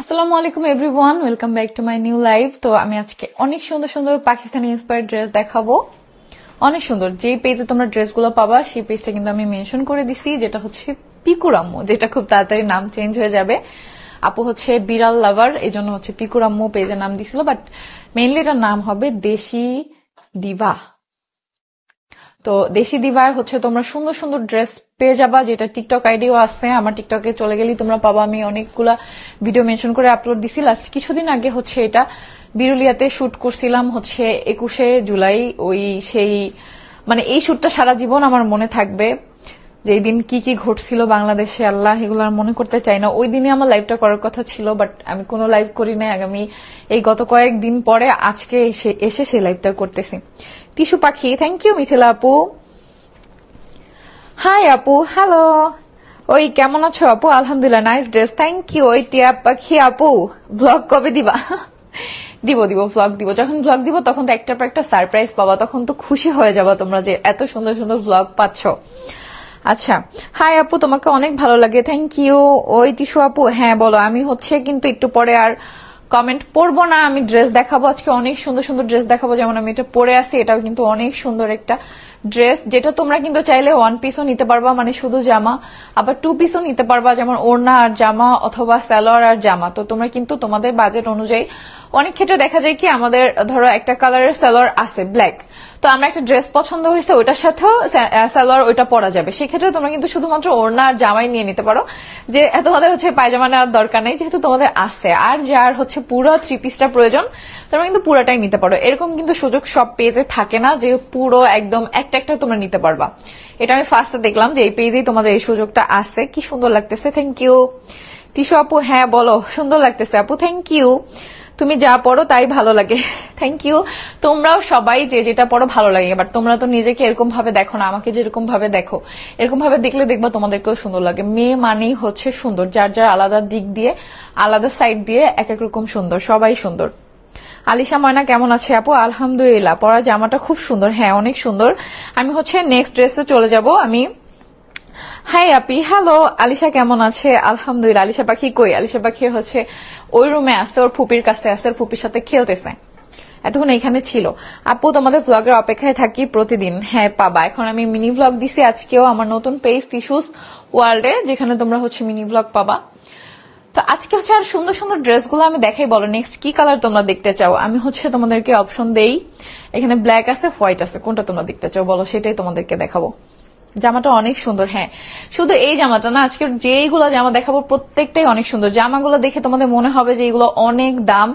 আসসালামু আলাইকুম everyone, welcome back to my new live. তো আমি আজকে অনেক সুন্দর সুন্দর পাকিস্তানি ইন্সপায়ার্ড ড্রেস দেখাবো। অনেক সুন্দর। যে পেজে তোমরা ড্রেসগুলো পাবা সেই পেজটা কিন্তু আমি মেনশন করে দিছি, যেটা হচ্ছে পিকুরাম্মু, যেটা খুব তাড়াতাড়ি নাম চেঞ্জ হয়ে যাবে। আপু হচ্ছে বিড়াল লাভার, এই জন্য হচ্ছে পিকুরাম্মু পেজের নাম দিছিল, বাট মেইনলি এটার নাম হবে দেশি দিভা। তো দেশি দিভায় হচ্ছে তোমরা সুন্দর সুন্দর ড্রেস পেয়ে যাবা, যেটা টিকটক আইডিও আছে। আমার টিকটকে চলে গেলেই তোমরা পাবা। আমি অনেকগুলা ভিডিও মেনশন করে আপলোড দিছি। লাস্ট কিছুদিন আগে হচ্ছে এটা বিরুলিয়াতে শুট করছিলাম, হচ্ছে 21শে জুলাই। সেই মানে এই শুটটা সারা জীবন আমার মনে থাকবে, যে এই দিন কি কি ঘটছিল বাংলাদেশে, আল্লাহ এগুলো আর মনে করতে চাই না। ওই দিনে আমার লাইভটা করার কথা ছিল, বাট আমি কোনো লাইভ করি নাই। আগামী এই গত কয়েকদিন পরে আজকে এসে সেই লাইভটা করতেছি। টিসু পাখি, থ্যাংক ইউ। মিথিলা আপু, হাই আপু, হ্যালো। ওই কেমন আছো আপু? আলহামদুলিল্লাহ, নাইস ড্রেস, থ্যাংক ইউ। ওই টিয়া পাখি আপু, ব্লগ কবে দিবা? দিব ভ্লগ দিব। যখন ভ্লগ দিব তখন তো একটার পর একটা সারপ্রাইজ পাবা, তখন তো খুশি হয়ে যাবা তোমরা যে এত সুন্দর সুন্দর ভ্লগ পাচ্ছ। আচ্ছা, হাই আপু, তোমাকে অনেক ভালো লাগে, থ্যাংক ইউ। ওই টিসু আপু, হ্যাঁ বলো। আমি হচ্ছে কিন্তু একটু পরে আর কমেন্ট পড়বো না, আমি ড্রেস দেখাবো আজকে। অনেক সুন্দর সুন্দর ড্রেস দেখাবো, যেমন আমি এটা পরে আছি, এটাও কিন্তু অনেক সুন্দর একটা ড্রেস, যেটা তোমরা কিন্তু চাইলে ওয়ান পিসও নিতে পারবা, মানে শুধু জামা, আবার টু পিসও নিতে পারবা, যেমন ওড়না আর জামা অথবা সালোয়ার আর জামা। তো তোমরা কিন্তু তোমাদের বাজেট অনুযায়ী, অনেক ক্ষেত্রে দেখা যায় কি আমাদের ধরো একটা কালারের সালোয়ার আছে ব্ল্যাক, তো আমরা একটা ড্রেস পছন্দ হয়েছে, ওইটার সাথেও সালোয়ার ওইটা পরা যাবে, সেক্ষেত্রে তোমরা কিন্তু শুধুমাত্র ওড়না আর জামাই নিয়ে নিতে পারো, যে তোমাদের হচ্ছে পায়জামা নেওয়ার দরকার নেই, যেহেতু তোমাদের আছে। আর যার হচ্ছে পুরো থ্রি পিসটা প্রয়োজন, তোমরা কিন্তু পুরোটাই নিতে পারো। এরকম কিন্তু সুযোগ সব পেজে থাকে না যে পুরো একদম একটা একটা তোমরা নিতে পারবা। এটা আমি ফার্স্টে দেখলাম যে এই পেজেই তোমাদের এই সুযোগটা আছে। কি সুন্দর লাগতেছে, থ্যাংক ইউ। টিসু আপু, হ্যাঁ বলো, সুন্দর লাগতেছে আপু, থ্যাংক ইউ। তুমি যা পড়ো তাই ভালো লাগে, থ্যাংক ইউ। তোমরাও সবাই যে যেটা পড়ো ভালো লাগে, বাট তোমরা তো নিজেকে এরকম ভাবে দেখো না, আমাকে যেরকম ভাবে দেখো, এরকম ভাবে দেখলে দেখবা তোমাদেরকেও সুন্দর লাগে। মেয়ে মানেই হচ্ছে সুন্দর, যার যার আলাদা দিক দিয়ে, আলাদা সাইড দিয়ে এক এক রকম সুন্দর, সবাই সুন্দর। আলিশা ময়না, কেমন আছে আপু? আলহামদুলিল্লাহ। পরা জামাটা খুব সুন্দর, হ্যাঁ অনেক সুন্দর। আমি হচ্ছে নেক্সট ড্রেসে চলে যাব। আমি হাই আপি, হ্যালো। আলিশা কেমন আছে? আলহামদুলিল্লাহ। আলিশা পাখি কই? আলিশা পাখি হচ্ছে ওই রুমে আছে, ওর ফুপির কাছে আছে, ওর ফুপির সাথে খেলতেছে, এতক্ষণ এখানে ছিল। আপু, তোমাদের ভ্লগের অপেক্ষায় থাকি প্রতিদিন। হ্যাঁ পাবা, এখন আমি মিনি ভ্লগ দিছি আজকেও আমার নতুন পেজ টিসুস ওয়ার্ল্ডে, যেখানে তোমরা হচ্ছে মিনি ভ্লগ পাবা। তো আজকে হচ্ছে আর সুন্দর সুন্দর ড্রেসগুলো আমি দেখাই। বলো নেক্সট কি কালার তোমরা দেখতে চাও? আমি হচ্ছে তোমাদেরকে অপশন দেই, এখানে ব্ল্যাক আছে, হোয়াইট আছে, কোনটা তোমরা দেখতে চাও বলো, সেটাই তোমাদেরকে দেখাবো। জামাটা অনেক সুন্দর, হ্যাঁ শুধু এই জামাটা না, আজকের যেইগুলো জামা দেখাবো প্রত্যেকটাই অনেক সুন্দর। জামাগুলো দেখে তোমাদের মনে হবে যে এগুলো অনেক দাম,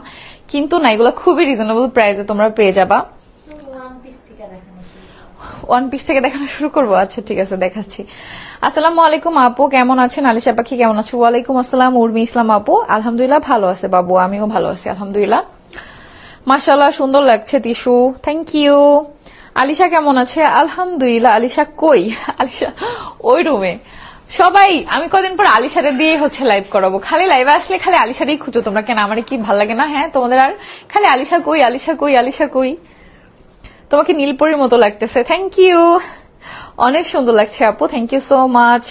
কিন্তু না, এগুলো খুবই রিজনেবল প্রাইসে তোমরা পেয়ে যাবা। ওয়ান পিস থেকে দেখানো শুরু করবো? আচ্ছা ঠিক আছে, দেখাচ্ছি। আসসালামু আলাইকুম আপু, কেমন আছেন? আলিশা পাখি, কেমন আছো? ওয়ালাইকুম আসসালাম। উর্মি ইসলাম আপু, আলহামদুলিল্লাহ ভালো আছে বাবু, আমিও ভালো আছি আলহামদুলিল্লাহ। মাশাআল্লাহ, সুন্দর লাগছে টিসু, থ্যাংক ইউ। আলিশা কেমন আছে? আলহামদুলিল্লাহ। আলিশা কই? আলিশা ওই রুমে। সবাই আমি কদিন পর আলিশারে দিয়ে হচ্ছে লাইভ করাবো, খালি লাইভে আসলে খালি আলিশারই খুঁজো তোমরা, কেন আমার কি ভাল লাগে না? হ্যাঁ তোমাদের আর খালি আলিশা কই, আলিশা কই, আলিশা কই। তোমাকে নীলপরির মতো লাগতেছে, থ্যাংক ইউ, অনেক সুন্দর লাগছে আপু, thank you so much.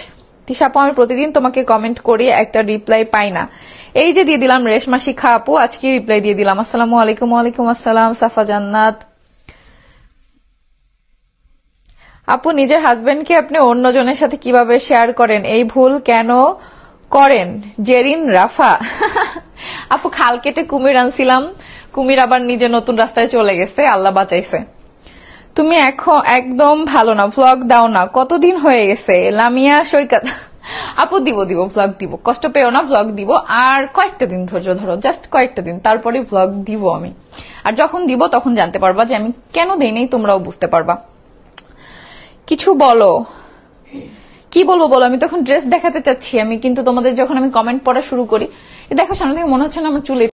Tisha আপু, আমি প্রতিদিন তোমাকে কমেন্ট করি, একটা রিপ্লাই পাই না। এই যে দিয়ে দিলাম রেশমা শিখা আপু, আজকে রিপ্লাই দিয়ে দিলাম। আসসালামু আলাইকুম। ওয়ালাইকুম আসসালাম। সাফা জান্নাত আপু, নিজের হাজবেন্ডকে আপনি অন্যজনের সাথে কিভাবে শেয়ার করেন? এই ভুল কেন করেন? জেরিন রাফা আপু, খাল কেটে কুমির আনছিলাম, কুমির আবার নিজে নতুন রাস্তায় চলে গেছে, আল্লাহ বাঁচাইছে। তুমি এখন একদম ভালো না, ভ্লগ দাও না, কতদিন হয়ে গেছে? লামিয়া সৈকত আপু, দিব ভ্লগ দিব, কষ্ট পেও না, ভ্লগ দিব। আর কয়েকটা দিন ধৈর্য ধরো, জাস্ট কয়েকটা দিন, তারপরে ভ্লগ দিব আমি। আর যখন দিব তখন জানতে পারবা যে আমি কেন দেই নাই, তোমরাও বুঝতে পারবা। কিছু বলো, কি বলবো বলো? আমি তখন ড্রেস দেখাতে চাচ্ছি, আমি কিন্তু তোমাদের যখন আমি কমেন্ট পড়া শুরু করি, দেখো সামনে থেকে মনে হচ্ছে না আমার চুলে